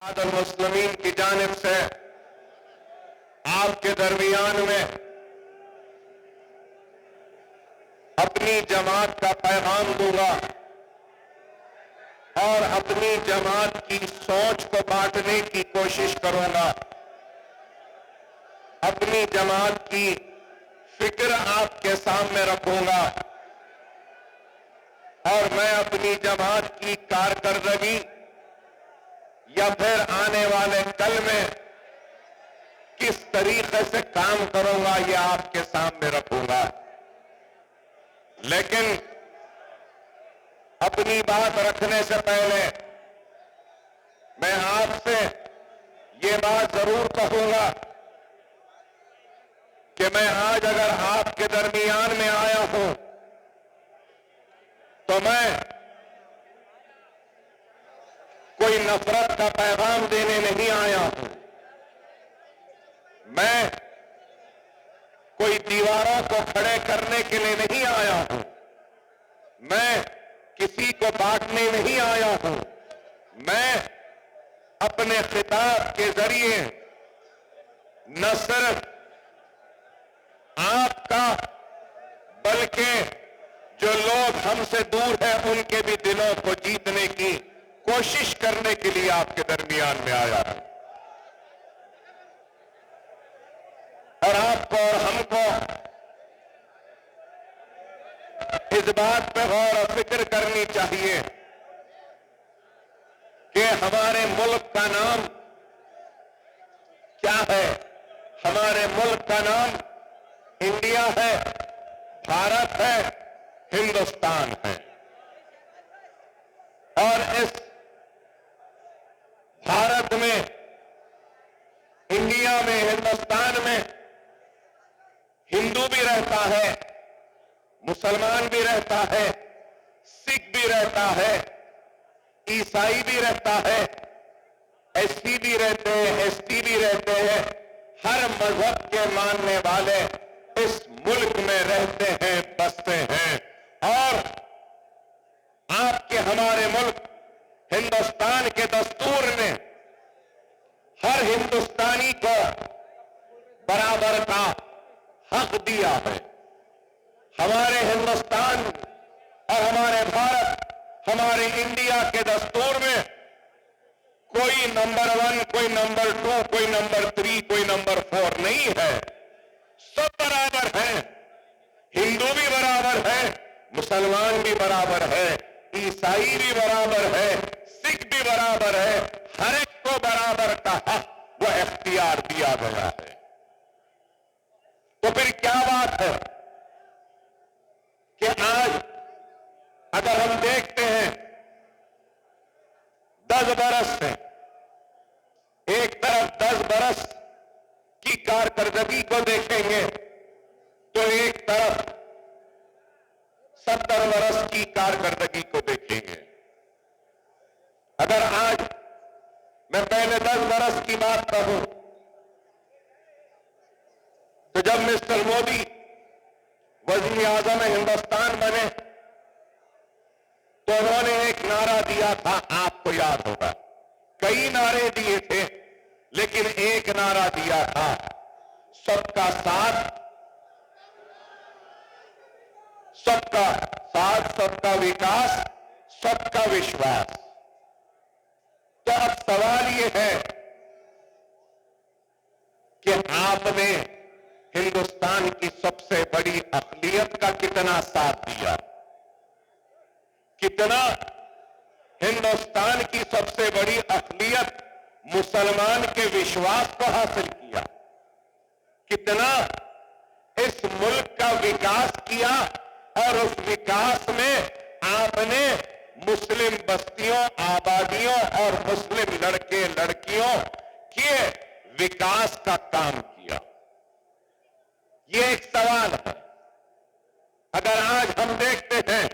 अल मुस्लिमीन की जानिब से आपके दरमियान में अपनी जमात का पैगाम दूंगा और अपनी जमात की सोच को बांटने की कोशिश करूंगा। अपनी जमात की फिक्र आपके सामने रखूंगा और मैं अपनी जमात की कारकर्दगी या फिर आने वाले कल में किस तरीके से काम करूंगा यह आपके सामने रखूंगा। लेकिन अपनी बात रखने से पहले मैं आपसे ये बात जरूर कहूंगा कि मैं आज अगर आपके दरमियान में आया हूं तो मैं कोई नफरत का पैगाम देने नहीं आया हूं। मैं कोई दीवारों को खड़े करने के लिए नहीं आया हूं। मैं किसी को बांटने नहीं आया हूं। मैं अपने खिताब के जरिए न सिर्फ आपका बल्कि जो लोग हमसे दूर हैं उनके भी दिलों को जीतने की कोशिश करने के लिए आपके दरमियान में आया हूं। और आपको और हमको इस बात पर गौर और फिक्र करनी चाहिए कि हमारे मुल्क का नाम क्या है। हमारे मुल्क का नाम इंडिया है, भारत है, हिंदुस्तान है। और इस भारत में, इंडिया में, हिंदुस्तान में हिंदू भी रहता है, मुसलमान भी रहता है, सिख भी रहता है, ईसाई भी रहता है, एससी भी रहते हैं, एसटी भी रहते हैं। हर मजहब के मानने वाले इस मुल्क में रहते हैं, बसते हैं। और आपके हमारे मुल्क हिंदुस्तान के दस्तूर ने हर हिंदुस्तानी को बराबर का हक दिया है। हमारे हिंदुस्तान और हमारे भारत, हमारे इंडिया के दस्तूर में कोई नंबर 1, कोई नंबर 2, कोई नंबर 3, कोई नंबर 4 नहीं है। सब बराबर हैं। हिंदू भी बराबर है, मुसलमान भी बराबर है, ईसाई भी बराबर है, सिख भी बराबर है। हर एक को बराबर का हक व इख्तियार दिया गया है। तो फिर क्या बात है कि आज अगर हम देखते हैं 10 बरस से, एक तरफ 10 बरस की कारकर्दगी को देखेंगे तो एक तरफ 70 बरस की कारकर्दगी को देखेंगे। अगर आज मैं पहले 10 बरस की बात कहूं तो जब मिस्टर मोदी वजीर आजम हिंदुस्तान बने तो उन्होंने एक नारा दिया था, आपको याद होगा। कई नारे दिए थे लेकिन एक नारा दिया था, सबका साथ, सबका साथ, सबका विकास, सबका विश्वास। तो अब सवाल यह है कि आपने हिंदुस्तान की सबसे बड़ी अक़लियत का कितना साथ दिया, कितना हिंदुस्तान की सबसे बड़ी अक़लियत मुसलमान के विश्वास को हासिल किया, कितना इस मुल्क का विकास किया और उस विकास में आपने मुस्लिम बस्तियों, आबादियों और मुस्लिम लड़के लड़कियों के विकास का काम किया। ये एक सवाल है। अगर आज हम देखते हैं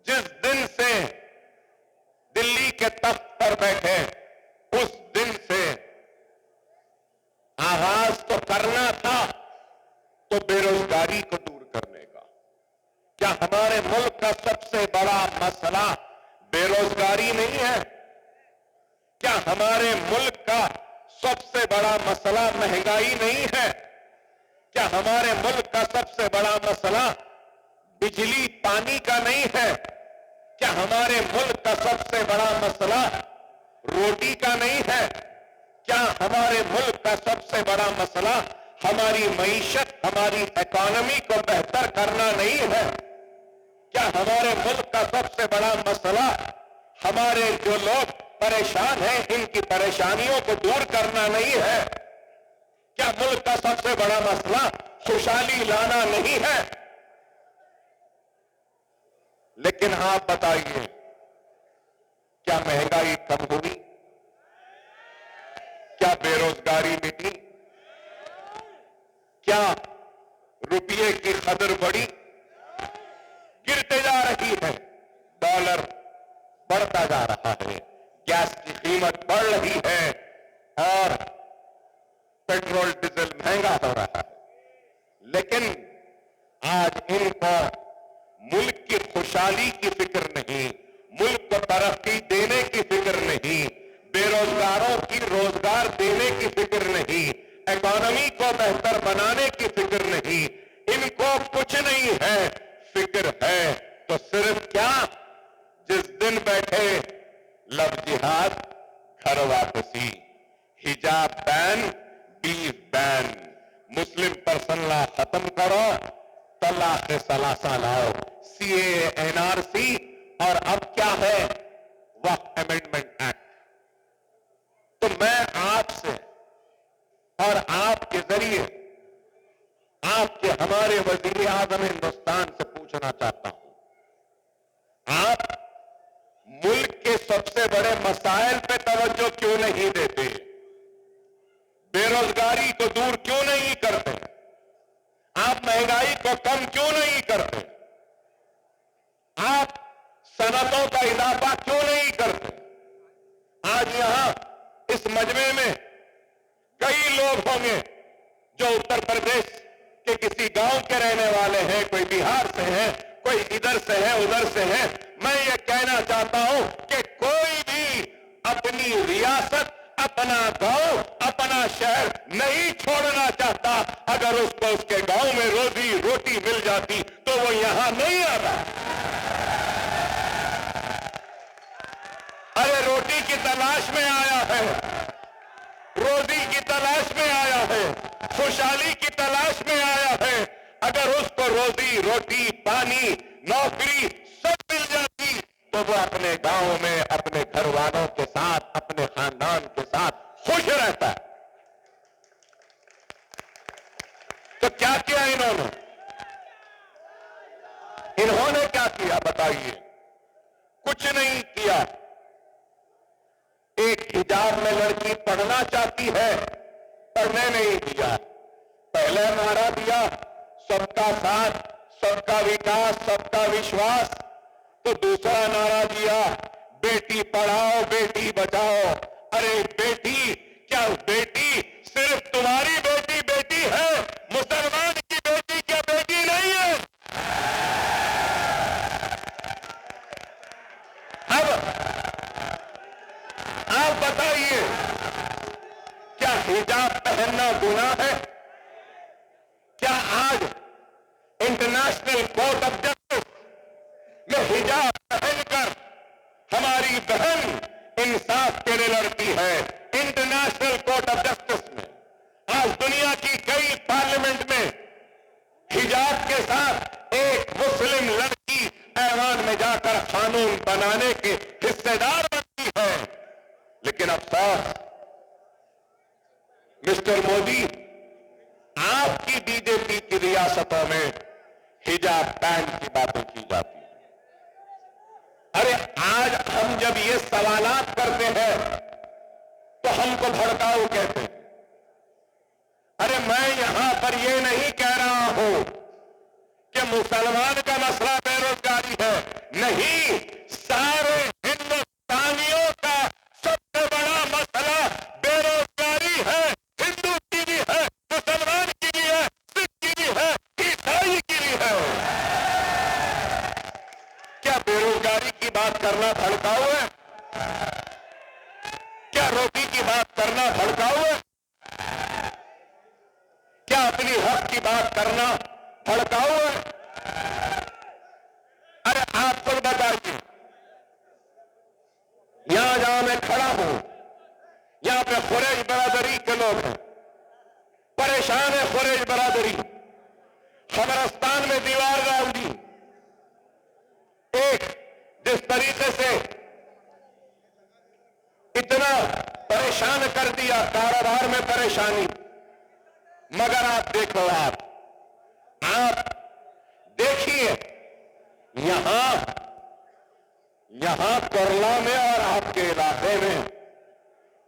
जिस दिन से दिल्ली के तख्त पर बैठे उस दिन से आगाज तो करना था तो बेरोजगारी को दूर करने का। क्या हमारे मुल्क का सबसे बड़ा मसला बेरोजगारी नहीं है? क्या हमारे मुल्क का सबसे बड़ा मसला महंगाई नहीं है? क्या हमारे मुल्क का सबसे बड़ा मसला बिजली पानी का नहीं है? क्या हमारे मुल्क का सबसे बड़ा मसला रोटी का नहीं है? क्या हमारे मुल्क का सबसे बड़ा मसला हमारी मईशत, हमारी इकोनॉमी को बेहतर करना नहीं है? क्या हमारे मुल्क का सबसे बड़ा मसला हमारे जो लोग परेशान हैं इनकी परेशानियों को दूर करना नहीं है? क्या मुल्क का सबसे बड़ा मसला खुशहाली लाना नहीं है? लेकिन आप बताइए, क्या महंगाई कम हुई? क्या बेरोजगारी मिटी? क्या रुपये की कदर बढ़ी? गिरते जा रही है। डॉलर बढ़ता जा रहा है, गैस की कीमत बढ़ रही है और पेट्रोल डीजल महंगा हो रहा है। लेकिन आज इनको मुल्क की खुशहाली की फिक्र नहीं, मुल्क को तरक्की देने की फिक्र नहीं, बेरोजगारों की रोजगार देने की फिक्र नहीं, इकोनॉमी को बेहतर बनाने की फिक्र नहीं, इनको कुछ नहीं है। फिक्र है तो सिर्फ क्या, जिस दिन बैठे लव जिहाद, घर वापसी, हिजाब ban, beef ban, Muslim person law खत्म करो, तलाक सलासा लाओ, सीए, एनआरसी और अब क्या है, वक्फ अमेंडमेंट एक्ट। तो मैं आपसे और आपके जरिए आपके हमारे वजीर आजम हिंदुस्तान से पूछना चाहता हूं, आप मुल्क के सबसे बड़े मसाइल पे तवज्जो क्यों नहीं देते? बेरोजगारी को दूर क्यों नहीं करते? आप महंगाई को कम क्यों नहीं करते? आप सनतों का इजाफा क्यों नहीं करते? आज यहां इस मजमे में कई लोग होंगे जो उत्तर प्रदेश के किसी गांव के रहने वाले हैं, कोई बिहार से है, कोई इधर से है, उधर से है। मैं ये कहना चाहता हूं कि कोई भी अपनी रियासत, अपना गांव, अपना शहर नहीं छोड़ना चाहता। अगर उसको उसके गांव में रोजी रोटी मिल जाती तो वो यहां नहीं आता। अरे रोटी की तलाश में आया है, रोजी की तलाश में आया है, खुशहाली की तलाश में आया है। अगर उसको रोजी रोटी, पानी, नौकरी सब मिल जाती तो वो अपने गांव में अपने घर वालों के साथ, अपने खानदान के साथ खुश रहता है। तो क्या किया इन्होंने? इन्होंने क्या किया बताइए? कुछ नहीं किया। एक हिजाब में लड़की पढ़ना चाहती है, पढ़ने नहीं दिया। पहले नारा दिया सबका साथ, सबका विकास, सबका विश्वास। तो दूसरा नारा दिया बेटी पढ़ाओ, बेटी बचाओ। अरे बेटी, क्या बेटी सिर्फ तुम्हारी बेटी बेटी है? मुसलमान की बेटी क्या बेटी नहीं है? अब आप बताइए, क्या हिजाब पहनना गुनाह है? क्या आज इंटरनेशनल कोर्ट ऑफ जस्टिस में हिजाब पहनकर हमारी बहन इंसाफ के लिए लड़ती है? इंटरनेशनल कोर्ट ऑफ जस्टिस में आज दुनिया की कई पार्लियामेंट में हिजाब के साथ एक मुस्लिम लड़की ऐवान में जाकर कानून बनाने के हिस्सेदार बनती है। लेकिन अफसोस मिस्टर मोदी, आपकी बीजेपी की रियासतों में हिजाब बैन की बातें की जाती हैं। अरे आज हम जब ये सवालात करते हैं तो हमको भड़काऊ कहते हैं। अरे मैं यहां पर ये नहीं कह रहा हूं कि मुसलमान का मसला बेरोजगारी है, नहीं, सारे हिंदुस्तानियों का सबसे बड़ा मसला बेरोजगारी है। हिंदू की भी है, मुसलमान की भी है, सिख की भी है, ईसाई की भी है। क्या बेरोजगारी की बात करना भड़काऊ है? क्या मोदी की बात करना भड़काऊ है? क्या अपनी हक की बात करना भड़काऊ है? अरे आप खुद बताइए, यहां जहां मैं खड़ा हूं, यहां पे खुरैश बरादरी के लोग हैं, परेशान है खुरैश बरादरी। खबरस्तान में दीवार डाल दी। एक जिस तरीके से इतना परेशान कर दिया, कारोबार में परेशानी। मगर आप देखो, आप देखिए, यहां कुरला में और आपके इलाके में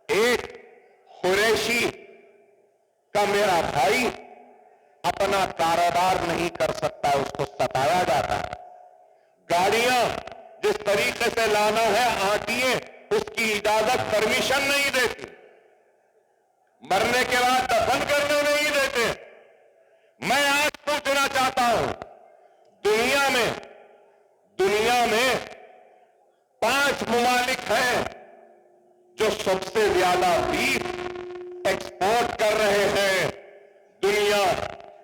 एक कुरैशी का मेरा भाई अपना कारोबार नहीं कर सकता, उसको सताया जाता है। गाड़ियां जिस तरीके से लाना है आरटीए, उसकी इजाजत परमिशन नहीं देती, मरने के बाद दफन करने नहीं देते। मैं आज पूछना चाहता हूं, दुनिया में 5 मुमालिक हैं जो सबसे ज्यादा बीफ एक्सपोर्ट कर रहे हैं। दुनिया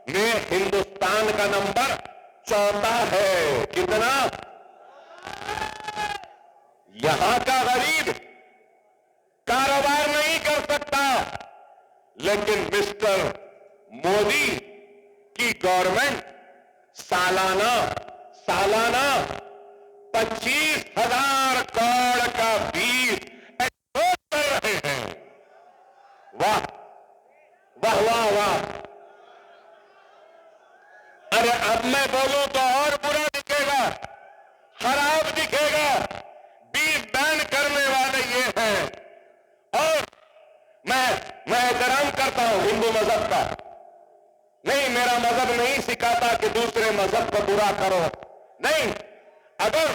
में हिंदुस्तान का नंबर 4था है। कितना? यहां का गरीब कारोबार नहीं कर सकता, लेकिन मिस्टर मोदी की गवर्नमेंट सालाना 25,000 करोड़ का बीज एक्सपोर्ट कर रहे हैं। वाह वाह वाह वाह। अरे अब मैं बोलूं तो और बुरा दिखेगा, खराब दिखेगा। बीज बैन करने वाले ये हैं। और मैं एहतराम करता हूं हिंदू मजहब का। नहीं, मेरा मजहब नहीं सिखाता कि दूसरे मजहब को बुरा करो। नहीं, अगर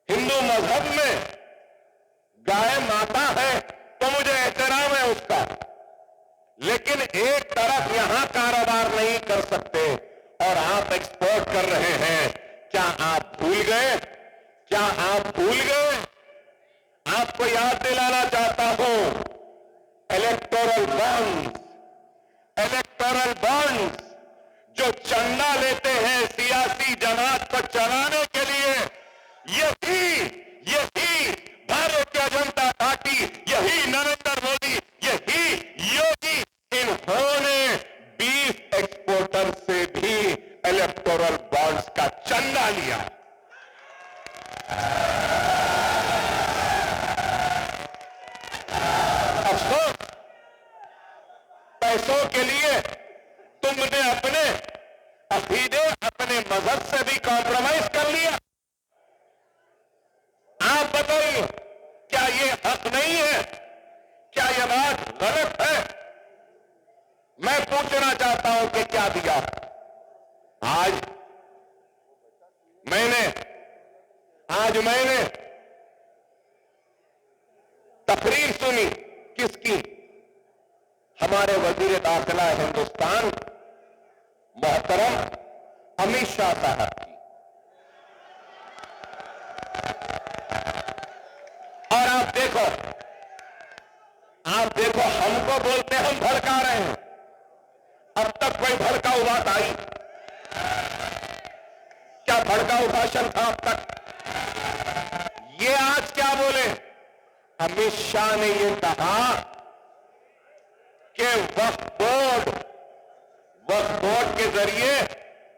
हिंदू मजहब में गाय माता है तो मुझे एहतराम है उसका, लेकिन एक तरफ यहां कारोबार नहीं कर सकते और आप एक्सपोर्ट कर रहे हैं। क्या आप भूल गए? क्या आप भूल गए? आपको याद दिलाना चाहता हूं, इलेक्टोरल बॉन्ड्स जो चंदा लेते हैं सियासी जमात को चलाने के लिए, यही भारतीय जनता पार्टी, यही नरेंद्र मोदी, यही योगी, इन्होंने 20 एक्सपोर्टर से भी इलेक्टोरल बॉन्ड्स का चंदा लिया। अफसोस, पैसों के लिए तुमने अपने अकीदे, अपने मजहब से भी कॉम्प्रोमाइज कर लिया। आप बताइए, क्या ये हक नहीं है? क्या ये बात गलत है? मैं पूछना चाहता हूं कि क्या दिया? आज मैंने तकरीर सुनी। किसकी? हमारे वजीर दाखिला हिंदुस्तान मोहतरम अमित शाह साहब की। और आप देखो, हमको बोलते हम भड़का रहे हैं। अब तक कोई भड़काऊ बात आई? क्या भड़काऊ भाषण था अब तक? ये आज क्या बोले? अमित शाह ने ये कहा कि वक्फ बोर्ड के जरिए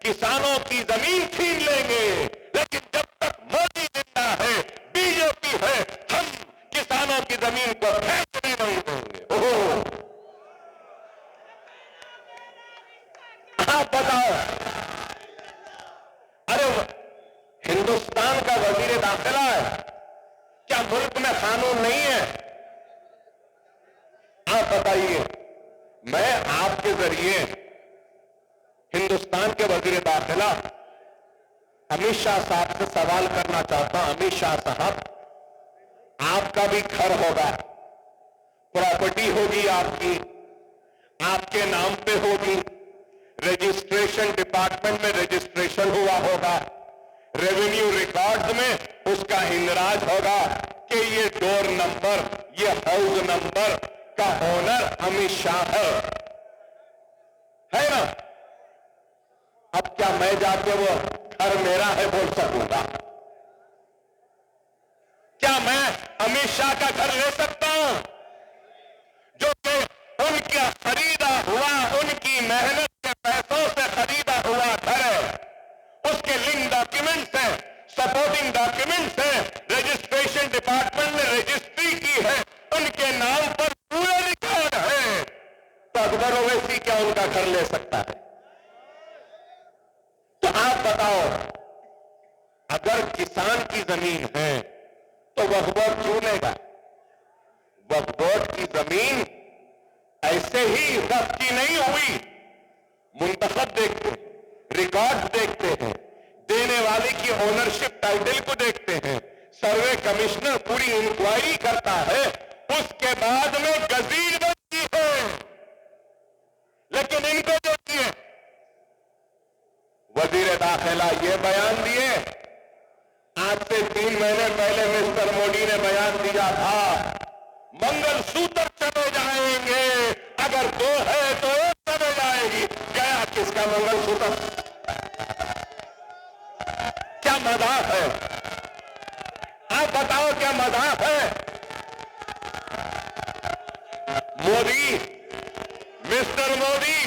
किसानों की जमीन छीन लेंगे, लेकिन जब तक मोदी जिंदा है, बीजेपी है, हम किसानों की जमीन को फेंकने नहीं देंगे। ओहो, आप बताओ, अरे हिंदुस्तान का वजीर दाखिला है, क्या मुल्क में कानून नहीं है? आप बताइए। मैं आपके जरिए हिंदुस्तान के वजीर दाखिला अमित शाह साहब से सवाल करना चाहता हूं। अमित शाह साहब, आपका भी घर होगा, प्रॉपर्टी होगी आपकी, आपके नाम पे होगी, रजिस्ट्रेशन डिपार्टमेंट में रजिस्ट्रेशन हुआ होगा, रेवेन्यू रिकॉर्ड्स में उसका इंदराज होगा। कि ये डोर नंबर, ये हाउस नंबर का ओनर अमित शाह है ना? अब क्या मैं जाके वो घर मेरा है बोल सकूंगा? क्या मैं अमित शाह का घर ले सकता हूं जो कि उनका खरीदा हुआ, उनकी मेहनत के पैसों से खरीदा हुआ घर है? उसके लिंक डॉक्यूमेंट्स हैं, सपोर्टिंग डॉक्यूमेंट्स हैं, रजिस्ट्रेशन डिपार्टमेंट ने रजिस्ट्री की है, उनके नाम पर पूरा रिकॉर्ड है। तो अकबर ओवैसी क्या उनका घर ले सकता है? तो आप बताओ, अगर किसान की जमीन है तो वक्फ बोर्ड क्यों लेगा? वक्फ बोर्ड की जमीन ऐसे ही वक्फ की नहीं हुई। मुंतखब देखते हैं, रिकॉर्ड देखते हैं, देने वाले की ओनरशिप टाइटल को देखते हैं, सर्वे कमिश्नर पूरी इंक्वायरी करता है, उसके बाद में गजीर बनती है। लेकिन इनको जो किए, वजीर दाखिला ये बयान दिए, आज से 3 महीने पहले मिस्टर मोदी ने बयान दिया था मंगलसूत्र चले जाएंगे, अगर 2 है तो 1 चले जाएगी। गया किसका मंगलसूत्र? क्या मजाक है? आप बताओ क्या मजाक है? मोदी, मिस्टर मोदी,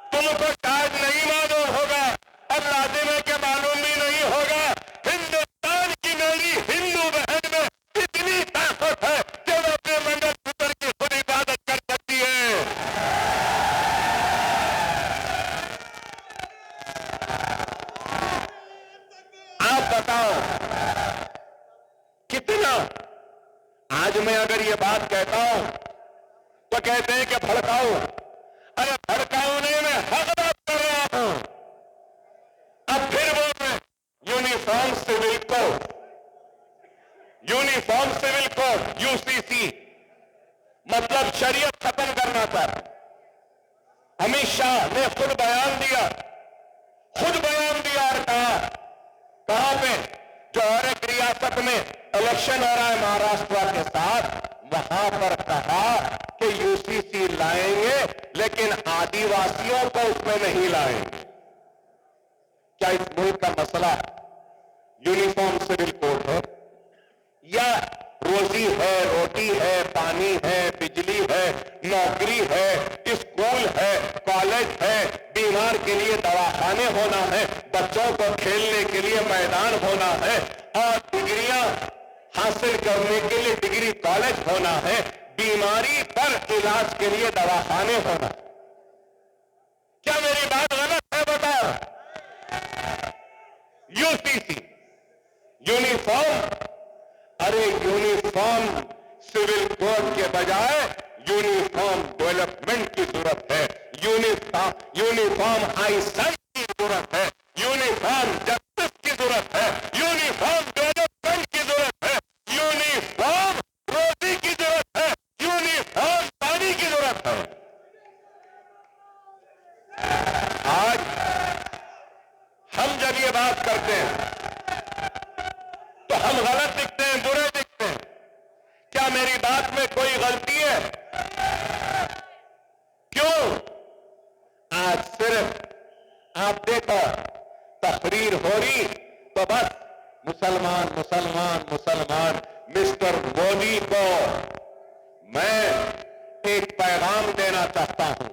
तुमको शायद नहीं मालूम होगा और लाजिम है कि मालूम भी नहीं होगा, हिंदुस्तान की मेरी हिंदू बहन में कितनी ताकत है कि वो अपने मंगलसूत्र की खुद इबादत कर सकती है। आप बताओ कितना? आज मैं अगर ये बात कहता हूं तो कहते हैं कि भड़काऊ। अरे भड़काऊ नहीं, मैं हक बात कर रहा हूं। अब फिर बोल रहे uniform civil code, uniform civil code UCC, मतलब शरीयत खत्म करना था। अमित शाह ने खुद बयान दिया और कहा, कहां पे? जो और एक रियासत में इलेक्शन हो रहा है महाराष्ट्र के साथ, वहां पर कहा कि यूसीसी लाएंगे लेकिन आदिवासियों को उसमें नहीं लाएंगे। क्या इस मुल्क का मसला यूनिफॉर्म सिविल कोड है या रोजी है, रोटी है, पानी है, बिजली है, नौकरी है, स्कूल है, कॉलेज है, बीमार के लिए दवाखाने होना है, बच्चों को खेलने के लिए मैदान होना है और डिग्रियां हासिल करने के लिए डिग्री कॉलेज होना है, बीमारी पर इलाज के लिए दवाखाने होना। क्या मेरी बात गलत है? बताओ। यूसीसी, यूनिफॉर्म, अरे यूनिफॉर्म सिविल कोड के बजाय यूनिफॉर्म डेवलपमेंट की जरूरत है, यूनिफॉर्म आईसाइट की जरूरत है, यूनिफॉर्म जस्टिस की जरूरत है, यूनिफॉर्म डेवलपमेंट की जरूरत है, यूनिफॉर्म रोटी की जरूरत है, यूनिफॉर्म पानी की जरूरत है। आज हम जब ये बात करते हैं तो हम गलत दिखते हैं, बुरे दिखते हैं। क्या मेरी बात में कोई गलती है? क्यों? आज सिर्फ आप देखो तकरीर हो रही तो बस मुसलमान मुसलमान मुसलमान। मिस्टर मोदी को मैं एक पैगाम देना चाहता हूं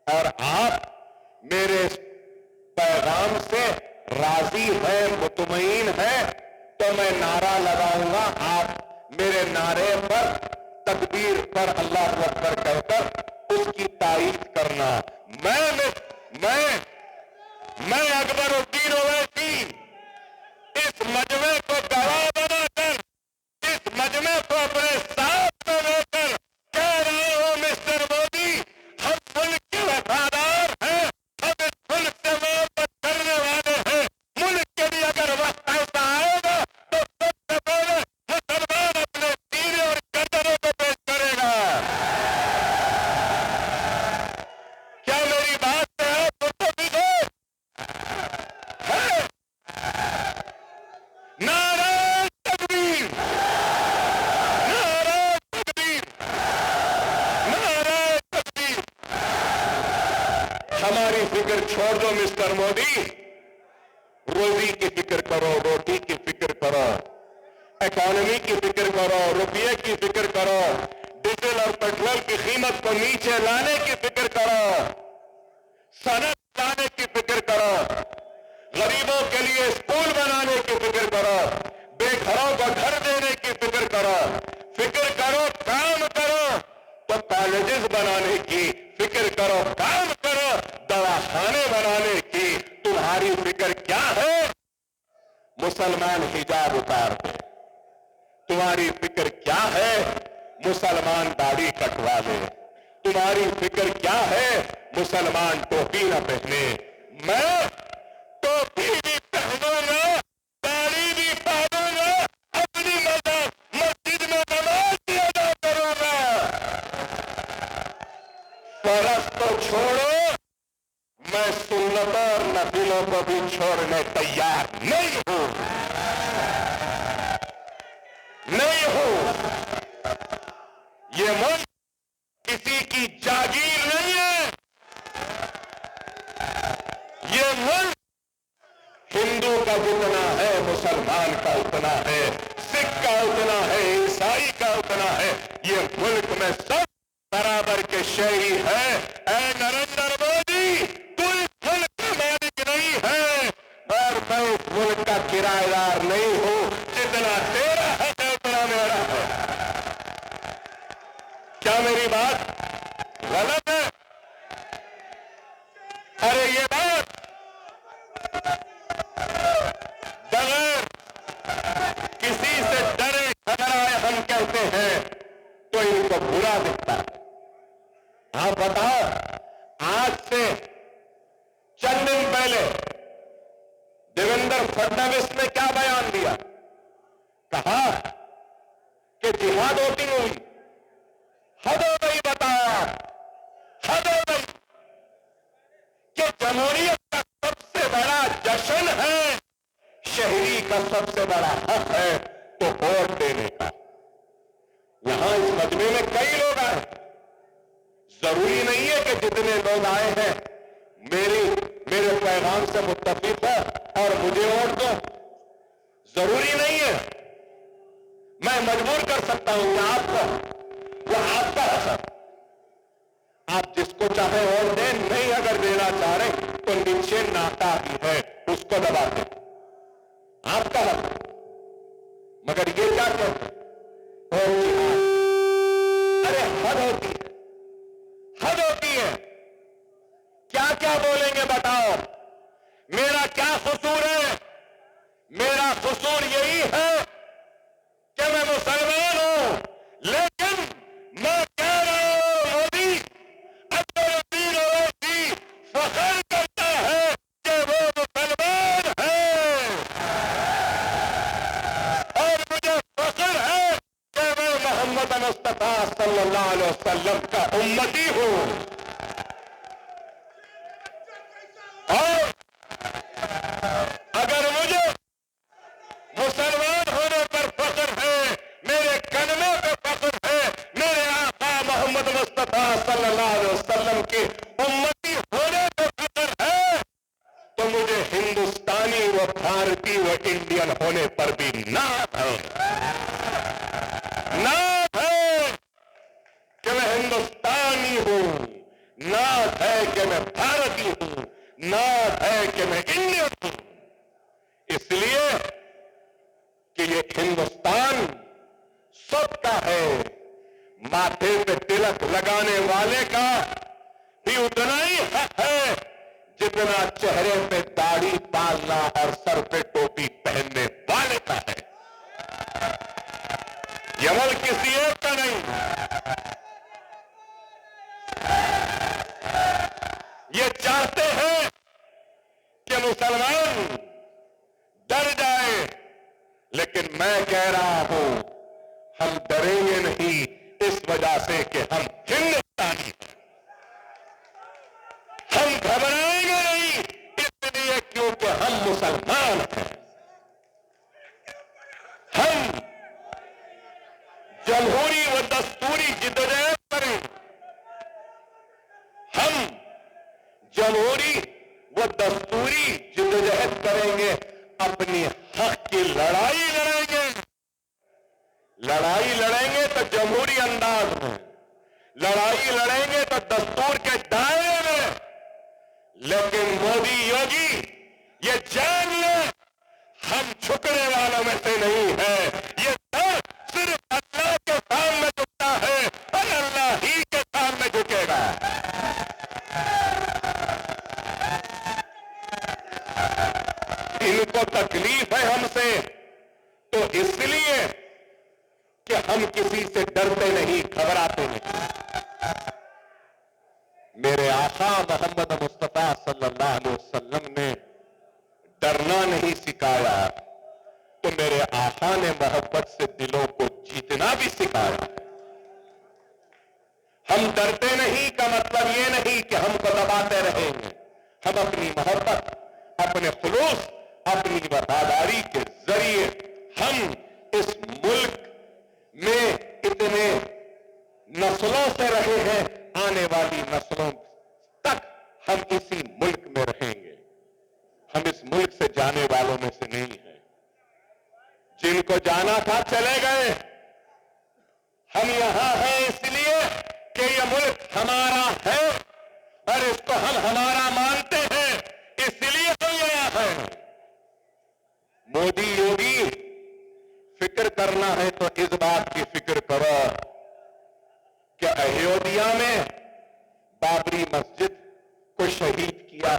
और आप मेरे पैगाम से राजी है, मुतमईन है, तो मैं नारा लगाऊंगा, आप मेरे नारे पर तकबीर पर अल्लाह अकबर कहकर उसकी तारीफ करना। मैं अकबरुद्दीन ओवैसी इस मजमे को गवाह बनाकर, इस मजमे को अपने साथ में लेकर कह रहा हूं, मिस्टर मोदी, हम मुल्क के वफादार हैं, हम इस मुल्क से मोहब्बत करने वाले हैं। मुल्क के लिए अगर वक्त ऐसा आएगा तो सबसे पहले मुसलमान अपने सीने और गर्दनों को पेश करेगा। क्या मेरी बात से आप मुत्तफिक हो? है? फिक्र छोड़ दो मिस्टर मोदी, रोजी की फिक्र करो, रोटी की फिक्र करो, इकोनॉमी की फिक्र करो, रुपये की फिक्र करो, डीजल और पेट्रोल की कीमत को नीचे लाने की फिक्र करो, सनत लाने की फिक्र करो, गरीबों के लिए स्कूल बनाने की फिक्र करो, बेघरों को घर देने की फिक्र करो, काम करो तो कॉलेजेस बनाने की फिक्र करो, काम करो दवाखाने बनाने की। तुम्हारी फिक्र क्या है? मुसलमान हिजाब उतार दे। तुम्हारी फिक्र क्या है? मुसलमान दाढ़ी कटवा ले। तुम्हारी फिक्र क्या है? मुसलमान टोपी न पहने। मैं टोपी भी पहनूंगा, दाढ़ी भी पहनूंगा, अपनी मस्जिद में नमाज भी अदा करूंगा। फर्ज तो छोड़ो, मैं सुन्नत और नफिलों को भी छोड़ने तैयार नहीं हूं, नहीं हूं। ये मुल्क किसी की जागीर नहीं है। ये मुल्क हिंदू का जितना है, मुसलमान का उतना है, सिख का उतना है, ईसाई का उतना है। ये मुल्क में सब बराबर के शहरी है। ऐ नरेंद्र मोदी, तू इस मुल्क का मालिक नहीं है और मैं इस मुल्क का किराएदार नहीं हूं। जितना तेरा है उतना मेरा है। क्या मेरी बात गलत है? अरे ये बात बगैर किसी से डरे घबराए हम कहते हैं तो इनको बुरा दिखता है। आप बताओ, आज से चंद दिन पहले देवेंद्र फडणवीस ने क्या बयान दिया? कहा कि जिहाद होती हुई हद हो गई। बताया हद हो गई कि जमहूरियत का सबसे बड़ा जश्न है, शहरी का सबसे बड़ा हक है तो वोट देने का। यहां इस मजमे में कई लोग आए। जरूरी नहीं है कि जितने लोग आए हैं मेरे पैगाम से मुत्तफिक हो और मुझे वोट दो। जरूरी नहीं है। मैं मजबूर कर सकता हूं कि आपको, वो आपका हक। आप जिसको चाहे वोट दें, नहीं अगर देना चाह रहे तो नीचे नाता ही है, उसको दबा दें, आपका हक। मगर ये क्या कहते हैं? अरे हद होती है, हद होती है। क्या क्या बोलेंगे बताओ? मेरा क्या कसूर है? मेरा कसूर यही है कि मैं मुसलमान हूं, लेकिन मैं कह रहा हूं मोदी अकबरुद्दीन ओवैसी फख्र करता है कि वो मुसलमान है और मुझे फख्र है कि मैं मोहम्मद मुस्तफा सल्लल्लाहु अलैहि वसल्लम का उम्मती हूं। और अगर मुझे मुसलमान होने पर फख्र है, मेरे कलमे पे फख्र है, मेरे आका मोहम्मद मुस्तफा सल्लल्लाहु अलैहि वसल्लम के उम्मती होने पे फख्र है, तो मुझे हिंदुस्तानी व भारतीय व इंडियन होने पर भी नाज है। नाज है कि मैं हिंदुस्तानी हूं, नाज है कि मैं भारतीय हूं, नाज है कि मैं इंडियन हूं। इसलिए कि ये हिंदुस्तान सबका है। माथे पे तिलक लगाने वाले का भी उतना ही हक है जितना चेहरे पे दाढ़ी पालना और सर पे टोपी पहनने वाले का है। ये मुल्क किसी एक का नहीं। ये चाहते हैं कि मुसलमान डर जाए, लेकिन मैं कह रहा हूं हम डरेंगे नहीं, इस वजह से कि हम हिंदुस्तानी हैं। हम घबराएंगे नहीं इसलिए क्योंकि हम मुसलमान हैं। हम जमहूरी व दस्तूरी जिद्दोजहद करें। हम जमहूरी लड़ाई लड़ेंगे तो दस्तूर के दायरे में, लेकिन मोदी योगी ये जान ले, हम झुकने वालों में से नहीं है। ये सब सिर्फ अल्लाह के सामने झुकता है और अल्लाह ही के सामने झुकेगा। इनको तकलीफ है हमसे तो इसलिए कि हम किसी से डरते नहीं, घबराते नहीं। मेरे आका मोहम्मद मुस्तफा सल्लल्लाहु अलैहि वसल्लम ने डरना नहीं सिखाया, तो मेरे आका ने मोहब्बत से दिलों को जीतना भी सिखाया। हम डरते नहीं का मतलब ये नहीं कि हमको दबाते रहेंगे। हम अपनी मोहब्बत, अपने खुलूस, अपनी वफादारी के जरिए हम इस मुल्क में इतने नस्लों से रहे हैं, आने वाली नस्लों तक हम इसी मुल्क में रहेंगे। हम इस मुल्क से जाने वालों में से नहीं हैं। जिनको जाना था चले गए। हम यहां हैं इसलिए कि यह मुल्क हमारा है और इसको हम हमारा मानते हैं, इसलिए हम यहां हैं। मोदी योगी फिक्र करना है तो इस बात की फिक्र करो कि अयोध्या में बाबरी मस्जिद को शहीद किया,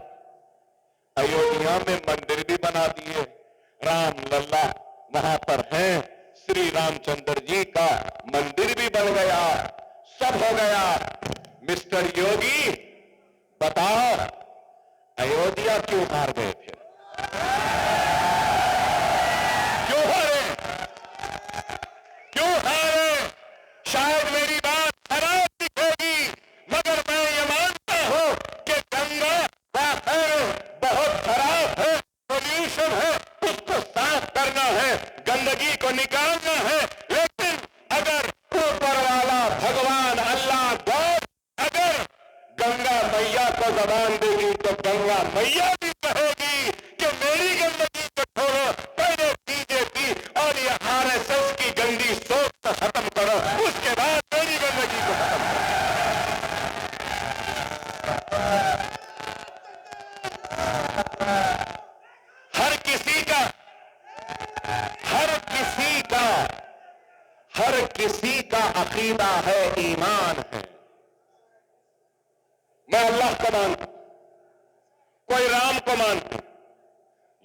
अयोध्या में मंदिर भी बना दिए, राम लल्ला वहां पर हैं, श्री रामचंद्र जी का मंदिर भी बन गया, सब हो गया। मिस्टर योगी बताओ, अयोध्या क्यों हार गए थे? क्यों हारे? क्यों हारे? शायद मेरी बात खराब दिखेगी, मगर मैं ये मानता हूं कि गंगा वाकई बहुत खराब है, पोल्यूशन है, उसको साफ करना है, गंदगी को निकालना है। लेकिन अगर ऊपर वाला भगवान अल्लाह गॉड अगर गंगा मैया को जबान देगी तो गंगा मैया भी कहेगी कि मेरी गंदगी को छोड़ो, पहले बीजेपी और ये आरएसएस की गंदी सोच को खत्म करो, उसके बाद मेरी गंदगी को खत्म करो। हर किसी का अकीदा है, ईमान है। मैं अल्लाह को मानता हूं, कोई राम को मानता हूं।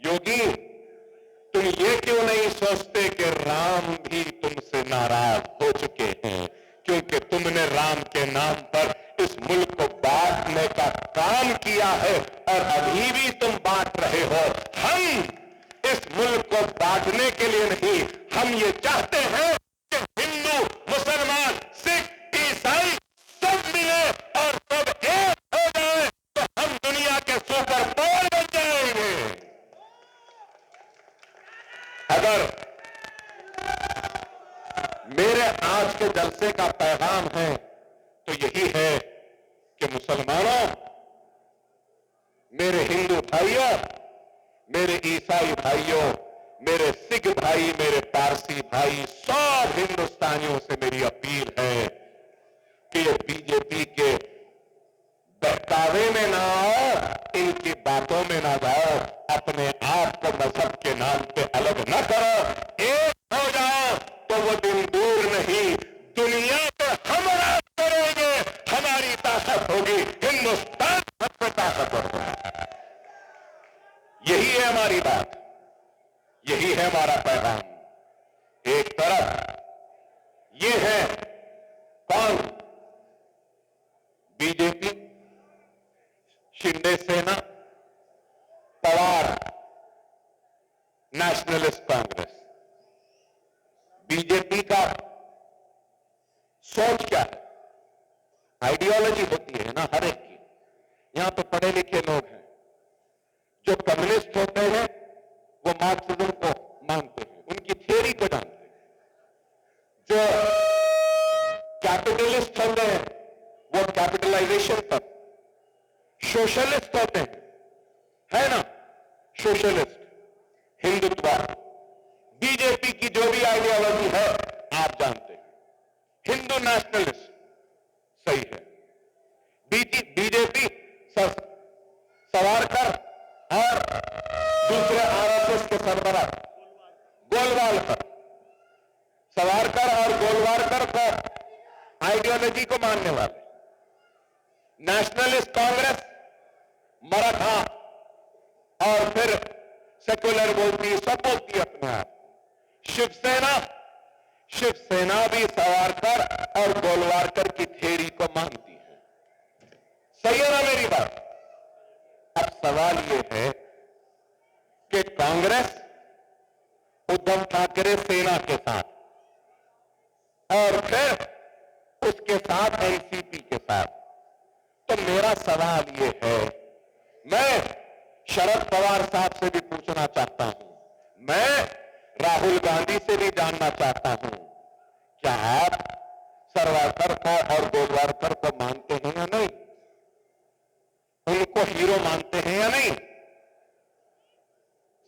योगी तुम ये क्यों नहीं सोचते कि राम भी तुमसे नाराज हो चुके हैं, क्योंकि तुमने राम के नाम पर इस मुल्क को बांटने का काम किया है और अभी भी तुम बांट रहे हो। हम इस मुल्क को बांटने के लिए नहीं, हम ये चाहते हैं कि हिंदू, मुसलमान, सिख, ईसाई सब मिले और सब एक हो जाए तो हम दुनिया के सुपर पावर बन जाएंगे। अगर मेरे आज के जलसे का पैगाम है तो यही है कि मुसलमानों, मेरे हिंदू भाइयों, मेरे ईसाई भाइयों, मेरे सिख भाई, मेरे पारसी भाई, सब हिंदुस्तानियों से मेरी अपील है कि ये बीजेपी के बहकावे में ना आओ, इनकी बातों में ना जाओ, अपने आप को मजहब के नाम पे अलग न करो, एक हो जाओ तो वो दिन दूर नहीं, दुनिया पे हम राज करेंगे, हमारी ताकत होगी, हिंदुस्तान सब पे ताकतवर होगा। यही है हमारी बात, यही है हमारा पैगाम। एक तरफ ये है कौन? बीजेपी, शिंदे सेना, पवार नेशनलिस्ट कांग्रेस। बीजेपी का सोच क्या है? आइडियोलॉजी होती है ना हर एक की। यहां पे पढ़े लिखे लोग हैं, जो कम्युनिस्ट होते हैं वो मार्क्सिज्म को मानते हैं, उनकी थ्योरी को जानते हैं। जो कैपिटलिस्ट होते हैं वो कैपिटलाइजेशन पर, सोशलिस्ट होते हैं, है ना, सोशलिस्ट, हिंदुत्व। बीजेपी की जो भी आइडियोलॉजी है आप जानते हैं, हिंदू नेशनलिस्ट, कौन बना? गोलवालकर। सावरकर और गोलवालकर को आइडियोलॉजी को मानने वाले। नेशनलिस्ट कांग्रेस मराठा और फिर सेक्युलर बोलती है, सब बोलती है अपने आप। शिवसेना भी सावरकर और गोलवालकर की थ्योरी को मानती है। सही है ना मेरी बात? अब सवाल यह है कि कांग्रेस उद्धव ठाकरे सेना के साथ और फिर उसके साथ एनसीपी के साथ। तो मेरा सवाल यह है, मैं शरद पवार साहब से भी पूछना चाहता हूं, मैं राहुल गांधी से भी जानना चाहता हूं, क्या आप सावरकर को और गोलवालकर को मानते हैं या नहीं? उनको हीरो मानते हैं या नहीं?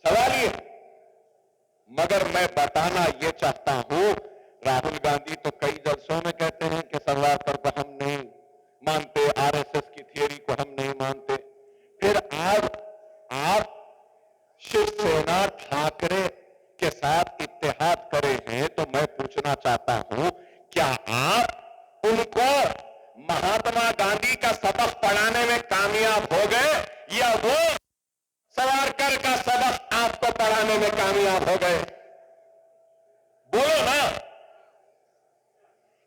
सवाल ये। मगर मैं बताना यह चाहता हूं, राहुल गांधी तो कई जलसों में कहते हैं कि सावरकर को हम नहीं मानते, आरएसएस की थ्योरी को हम नहीं मानते। फिर आज आप शिवसेना ठाकरे के साथ इत्तेहाद करे हैं, तो मैं पूछना चाहता हूं, क्या आप उनको महात्मा गांधी का सबक पढ़ाने में कामयाब हो गए या वो सावरकर का सबक आपको पढ़ाने में कामयाब हो गए? बोलो ना।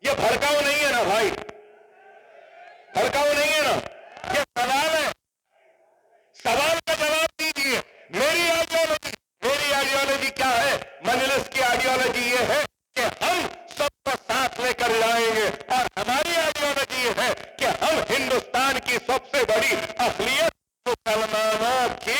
ये भड़काऊ नहीं है ना भाई? भड़काऊ नहीं है ना? ये सवाल है। सवाल का जवाब दीजिए। मेरी आइडियोलॉजी क्या है? मजलिस की आइडियोलॉजी ये है कि हम सबको साथ लेकर जाएंगे, और हमारी आइडियोलॉजी ये है कि हम हिंदुस्तान की सबसे बड़ी अक़लियत मुसलमानों के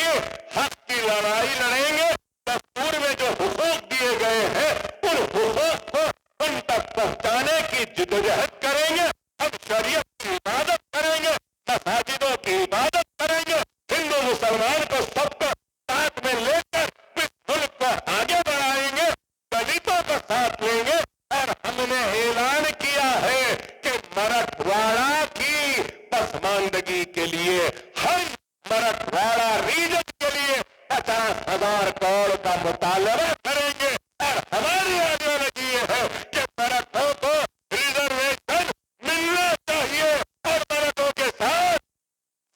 हक की लड़ाई लड़ेंगे। दस्तूर में जो हुकूक दिए गए हैं, उन हुकूक को उन तक पहुंचाने की जिद्दोजहद करेंगे। हम शरीयत की इबादत करेंगे, मसाजिदों की इबादत करेंगे, हिंदू मुसलमान को सबको साथ में लेकर इस मुल्क को आगे बढ़ाएंगे, दलितों को साथ लेंगे। और हमने ऐलान किया है कि मराठवाड़ा की पसमानदगी के लिए हम मराठवाड़ा रीजन के लिए 50,000 करोड़ का मुतालबा करेंगे। और हमारी आइडियोलॉजी ये है कि मराठों को रिजर्वेशन मिलना चाहिए, और मराठों के साथ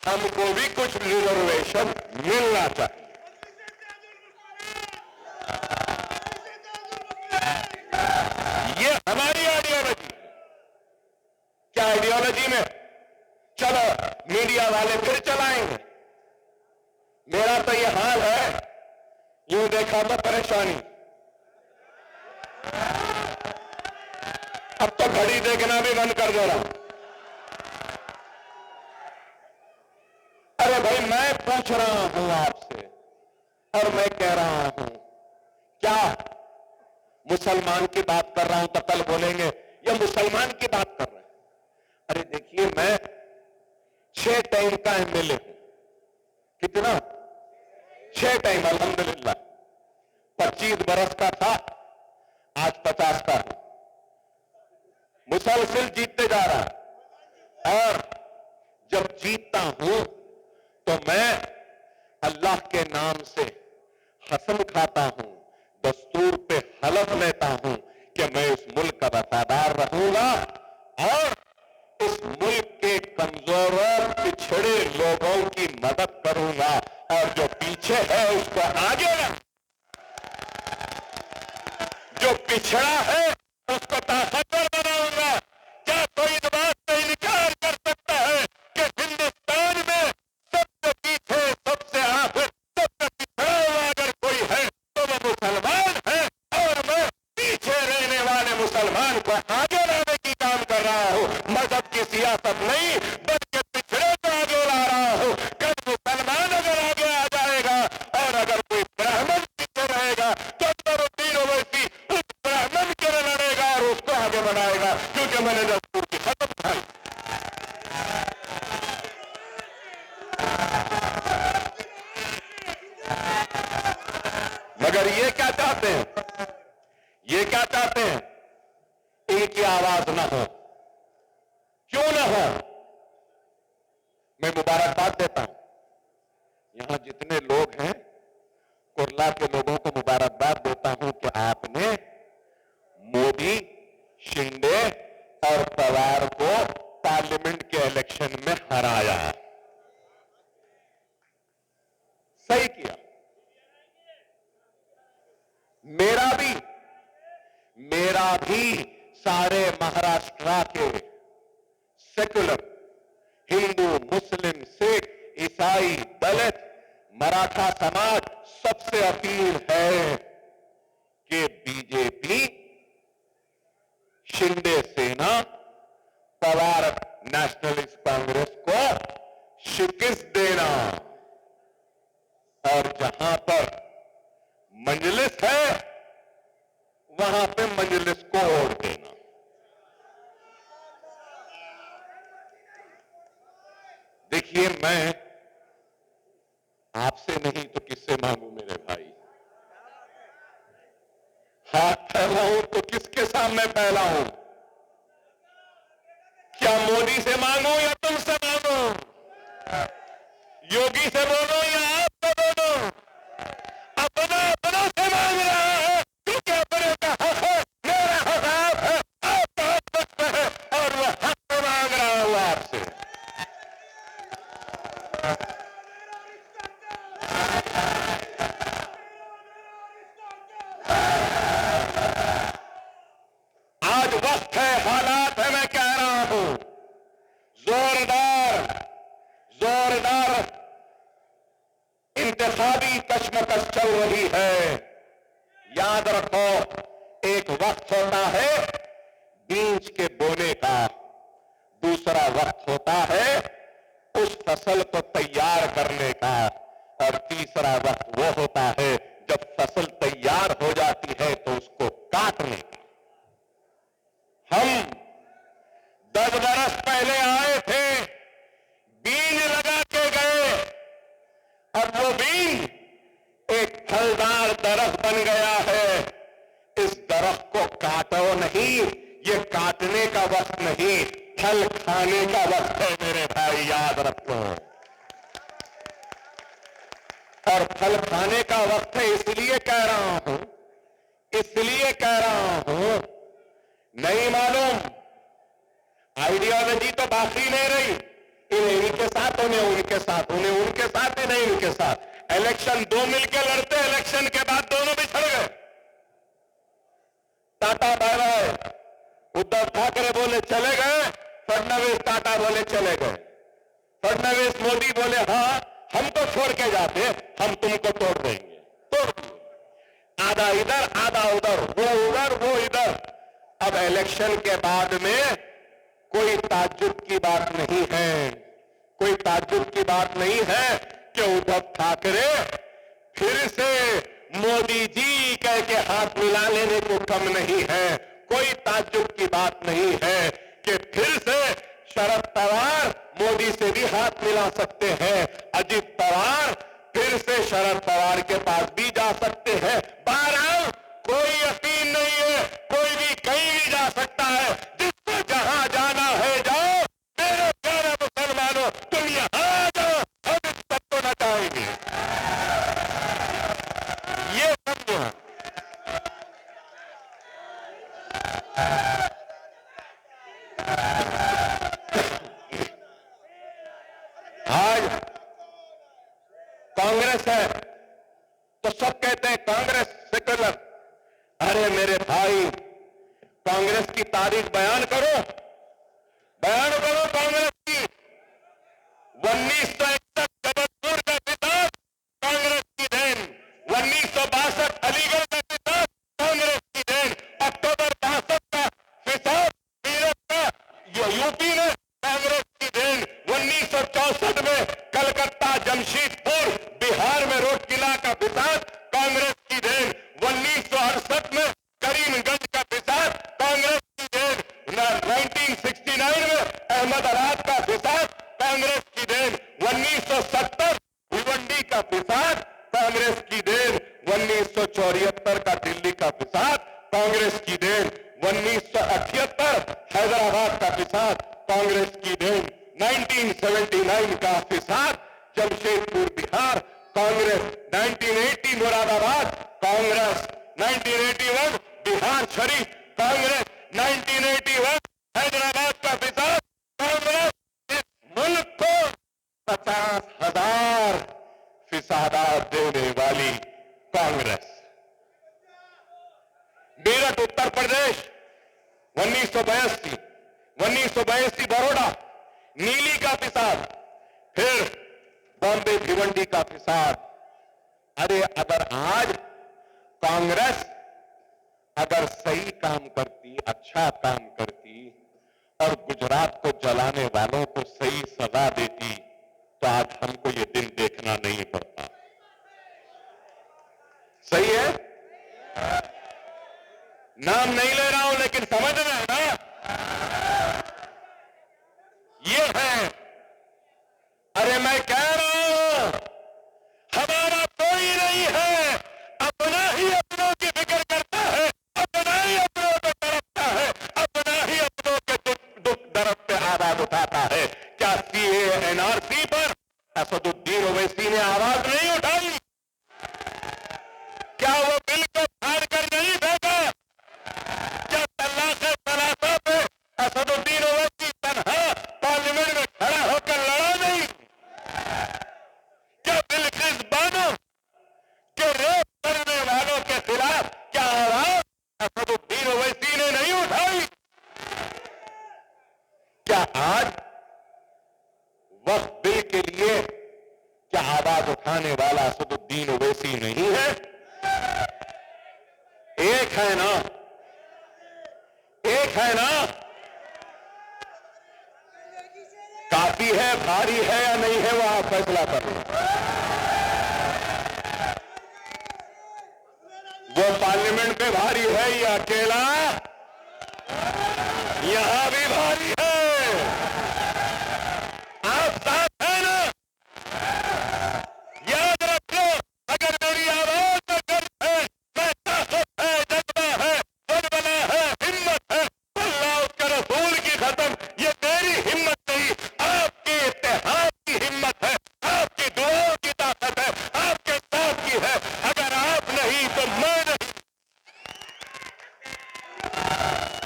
हमको भी कुछ रिजर्वेशन मिलना चाहिए। ये हमारी आइडियोलॉजी। क्या आइडियोलॉजी में चलो मीडिया वाले फिर चलाएंगे। मेरा तो ये हाल है, यूं देखा तो परेशानी। अब तो घड़ी देखना भी बंद कर दे रहा हूं। अरे भाई, मैं पूछ रहा हूं आपसे, और मैं कह रहा हूं, क्या मुसलमान की बात कर रहा हूं तो कल बोलेंगे ये मुसलमान की बात कर रहे हैं? अरे देखिए, मैं 6 टाइम का एमएलए हूं। कितना? 6 टाइम, अल्हम्दुलिल्लाह। 25 बरस का था, आज 50 का हूं। मुसलसल जीतते जा रहा है, और जब जीतता हूं तो मैं अल्लाह के नाम से कसम खाता हूं, दस्तूर पे हलफ लेता हूं कि मैं इस मुल्क का वफादार रहूंगा, और इस मुल्क के कमजोर पिछड़े लोगों की मदद करूंगा, और जो पीछे है उसको आगे लाऊंगा। जो पिछड़ा है उसको ताकतवर बनाऊंगा। क्या कोई इस बात से इनकार कर सकता है कि हिंदुस्तान में सबसे पीछे, सबसे आखिर, सबसे पिछड़ा हुआ अगर कोई है तो वो मुसलमान है, और मैं पीछे रहने वाले मुसलमान को आगे लाने की काम कर रहा हूं। मजहब की सियासत नहीं, बल्कि पिछड़े को आगे ला रहा हूं। कल मुसलमान अगर आगे आ जाएगा, और अगर कोई ब्राह्मण पीछे रहेगा, तो अकबरुद्दीन ओवैसी उस ब्राह्मण के लिए लड़ेगा और उसको आगे बढ़ाएगा, क्योंकि मैंने दस्तूर की खत्म खाई। मगर ये क्या चाहते हैं? ये क्या चाहते हैं? इनकी आवाज ना हो। क्यों ना हो? मैं मुबारकबाद देता हूं। यहां जितने लोग हैं, कुर्ला के लोगों को पवार को पार्लियामेंट के इलेक्शन में हराया। सही किया। मेरा भी सारे महाराष्ट्र के सेकुलर हिंदू, मुस्लिम, सिख, ईसाई, दलित, मराठा समाज सबसे अपील है कि बीजेपी, शिंदे सेना, पवार नेशनलिस्ट कांग्रेस को शिकस्त देना और जहां पर मजलिस है वहां पे मजलिस को ओढ़ देना। देखिए, मैं आपसे नहीं तो किससे मांगू मेरे भाई? हाथ फैलाऊं तो किसके सामने फैलाऊं? क्या मोदी से मांगू या तुमसे मांगू? योगी से बोलो या आपसे बोलो? अपना से मांग रहा है, क्योंकि अपने का हक है, मेरा हक आप है, आपका हक वक्त है और वह हक से मांग रहा हूं आपसे। आज वक्त है, हालात है, मैं कह रहा हूं, जोरदार इंतखाबी कशमकश चल रही है। याद रखो, एक वक्त होता है बीज के बोने का, दूसरा वक्त होता है उस फसल को तैयार करने का, और तीसरा वक्त वो होता है जब फसल तैयार हो जाती है तो उसको काटने का। हम 10 बरस पहले आए थे, बीज लगा के गए, और वो बीज एक फलदार दरख्त बन गया है। इस दरख्त को काटो नहीं, ये काटने का वक्त नहीं, फल खाने का वक्त है मेरे भाई, याद रखो। और फल खाने का वक्त है, इसलिए कह रहा हूं, नहीं मालूम, आइडियोलॉजी तो बाकी नहीं रही, इन्हें इनके साथ, उन्हें उनके साथ, उन्हें उनके साथ, इन्हें इनके साथ। इलेक्शन दो मिलकर लड़ते, इलेक्शन के बाद दोनों बिछड़ गए। Tata bye bye, Uddhav Thackeray बोले चले गए, फडणवीस टाटा बोले चले गए। फडणवीस मोदी बोले हाँ हम तो छोड़ के जाते, हम तुमको तोड़ देंगे, तोड़ दिए। आधा इधर आधा उधर, वो इधर। अब इलेक्शन के बाद में कोई ताज्जुब की बात नहीं है, कोई ताज्जुब की बात नहीं है कि उद्धव ठाकरे फिर से मोदी जी कह के हाथ मिला लेने को कम नहीं है। कोई ताज्जुब की बात नहीं है कि फिर से शरद पवार मोदी से भी हाथ मिला सकते हैं, अजित पवार फिर से शरद पवार के पास भी जा सकते हैं। बहरहाल कोई यकीन नहीं है, कोई भी कहीं भी जा सकता है, जिसको जहां जाना है जाओ। मेरे प्यारे मुसलमानों, तुम यहां आ जाओ, हम इस सबको नचाएंगे, ये समझो। आज कांग्रेस है तो सब कहते हैं कांग्रेस सेकुलर। अरे मेरे भाई, कांग्रेस की तारीख बयान करो कांग्रेस की। 1961 जबलपुर का किताब कांग्रेस की देन, 1962 अलीगढ़ का किताब कांग्रेस की देन, अक्टूबर 62 का फिसाब मीरठ का यूपी में कांग्रेस की देन, 1964 में कलकत्ता जमशेदपुर बिहार में रोड किला का फिसाब कांग्रेस की देन, 1968 में करीमगंज का फिसाब कांग्रेस की देन, 1969 में अहमदाबाद का फिसाब कांग्रेस की देन, 1970 भिवंडी का फिसाब कांग्रेस की देन, 1974 का दिल्ली का फिसाब कांग्रेस की देन, 1978 हैदराबाद का फिसाब कांग्रेस की देन, 1979 का फिसाब जमशेदपुर बिहार कांग्रेस, 1980 मुरादाबाद कांग्रेस, 1981 बिहार शरीफ कांग्रेस, 1981 हैदराबाद 50 कांग्रेस इस मुल्क को 50,000 फिसादात देने वाली कांग्रेस। मेरठ उत्तर प्रदेश 1982 बड़ौदा नीली का फिसाद, फिर बॉम्बे भिवंडी का फिसाद। अरे अगर आज कांग्रेस अगर सही काम करती, अच्छा काम करती और गुजरात को जलाने वालों को सही सजा देती तो आज हमको ये दिन देखना नहीं पड़ता। सही है? नाम नहीं ले रहा हूं लेकिन समझ रहे हैं ना? ये है। अरे मैं कह रहा हूं हमारा कोई नहीं है, अपना ही अपनों की फिक्र करता है, अपना ही अपनों को तड़पता है, अपना ही अपनों के दुख दर्द पे आवाज उठाता है। क्या सीए एनआरसी पर असदुद्दीन ओवैसी ने आवाज नहीं उठाई? क्या वो बिल को फाड़ कर नहीं फेंका? क्या तलाक़े तलाक़ा पे असदुद्दीन ओवैसी तन्हा पार्लियामेंट में खड़ा होकर लड़ा नहीं? क्या बिल्किस बानो के रेप करने वालों के खिलाफ क्या आवाज असदुद्दीन ओवैसी ने नहीं उठाई? क्या आज वक्फ बिल के लिए क्या आवाज उठाने वाला असदुद्दीन ओवैसी नहीं है? एक है ना, एक है ना? काफी है, भारी है या नहीं है, वो आप फैसला कर लो। वो पार्लियामेंट पे भारी है या अकेला? यहां भी भारी है। आप साथ है ना? याद रखो, अगर मेरी आवाज में गर्व है, मैं ताकत है, जज्बा है, बलबला है, हिम्मत है, अल्लाह उसके रसूल की खत्म। ये मेरी हिम्मत नहीं, आपके इत्तेहाद की हिम्मत है, आपकी दुआओं की ताकत है, आपके साथ की है। अगर आप नहीं तो मैं नहीं,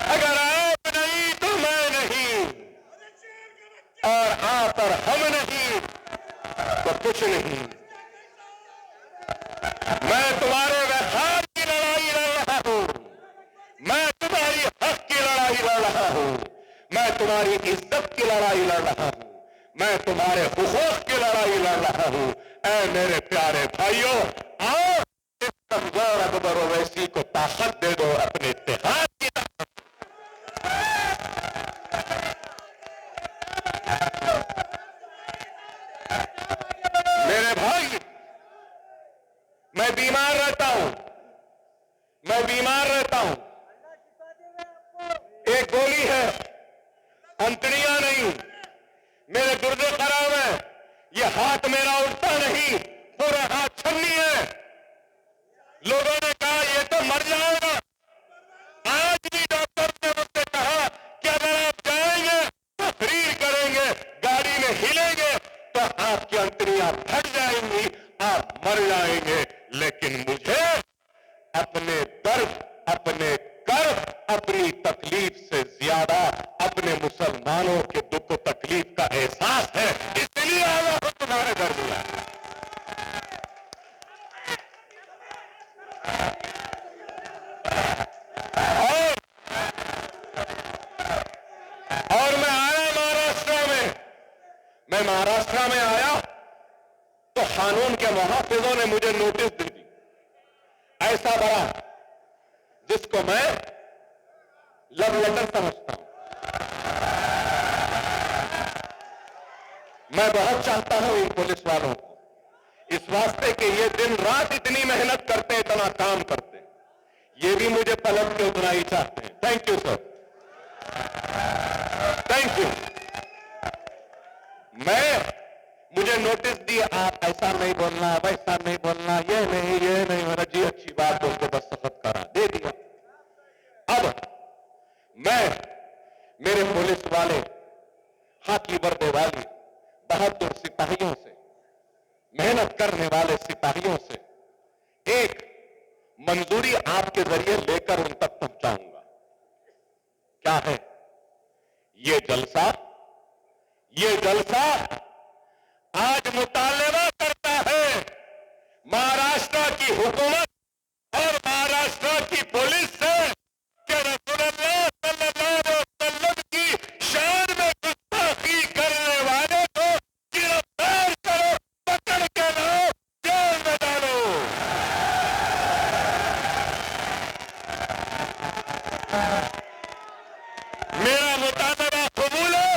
अगर आप नहीं तो मैं नहीं, और आप और हम नहीं तो कुछ नहीं। मैं तुम्हारे व्यवहार की लड़ाई लड़ रहा हूं, मैं तुम्हारी हक की लड़ाई लड़ रहा हूं, मैं तुम्हारी इज्जत की लड़ाई लड़ रहा हूं, मैं तुम्हारे हुकूक की लड़ाई लड़ रहा हूं। ऐ मेरे प्यारे भाइयों, आओ इस कमजोर अकबर ओवैसी को ताकत दे दो, अपने इत्तेहाद की ताकत। मेरे भाई, मैं बीमार रहता हूं, मैं बीमार रहता हूं। एक गोली है, अंतड़ियां नहीं, मेरे गुर्दे खराब है, ये हाथ मेरा उठता नहीं, पूरा हाथ छन्नी है। लोगों ने कहा ये तो मर जाएगा। आज भी डॉक्टर ने मुझसे कहा कि अगर आप जाएंगे, तकरीर करेंगे, गाड़ी में हिलेंगे तो आपकी अंतड़ियां फट जाएंगी, आप मर जाएंगे। लेकिन मुझे अपने दर्द, अपने कर्ब, अपनी तकलीफ से ज्यादा अपने मुसलमानों के दुख तकलीफ का एहसास है, इसलिए आया हूं तुम्हारे घर में। और मैं आया महाराष्ट्र में, मैं महाराष्ट्र में आया तो कानून के मुहाफिजों ने मुझे नोटिस दे दी, ऐसा बड़ा जिसको मैं लव लेटर समझता हूं। मैं बहुत चाहता हूं इन पुलिस वालों को, इस वास्ते कि ये दिन रात इतनी मेहनत करते, इतना काम करते, ये भी मुझे पलट के उतना ही चाहते हैं। Thank you sir, thank you. मुझे नोटिस दिया, आप ऐसा नहीं बोलना, वैसा नहीं बोलना, ये नहीं, मेरा जी अच्छी बात बोल के बस सफत करा दे दिया। अब मैं मेरे पुलिस वाले, खाकी वर्दी वाले बहादुर सिपाहियों से, मेहनत करने वाले सिपाहियों से एक मंजूरी आपके जरिए लेकर उन तक पहुंचाऊंगा। क्या है ये? जला जलसा आज मुतालबा करता है महाराष्ट्र की हुकूमत और महाराष्ट्र की पुलिस से कि रसूलुल्लाह सल्लल्लाहु अलैहि वसल्लम की शान में गुस्ताखी करने वाले को गिरफ्तार करो, पकड़ के लाओ, जेल में डालो। मेरा मुतालबा कबूल है?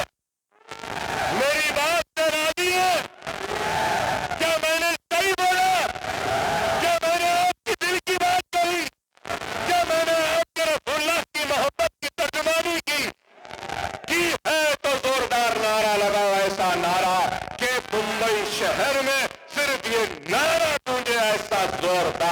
मेरी बात से राजी है? क्या मैंने सही बोला? क्या मैंने आपकी दिल की बात कही? क्या मैंने आपके रसूलुल्लाह की मोहब्बत की तर्जुमानी की है? तो जोरदार नारा लगाओ, ऐसा नारा कि मुंबई शहर में सिर्फ ये नारा गूंजे, ऐसा जोरदार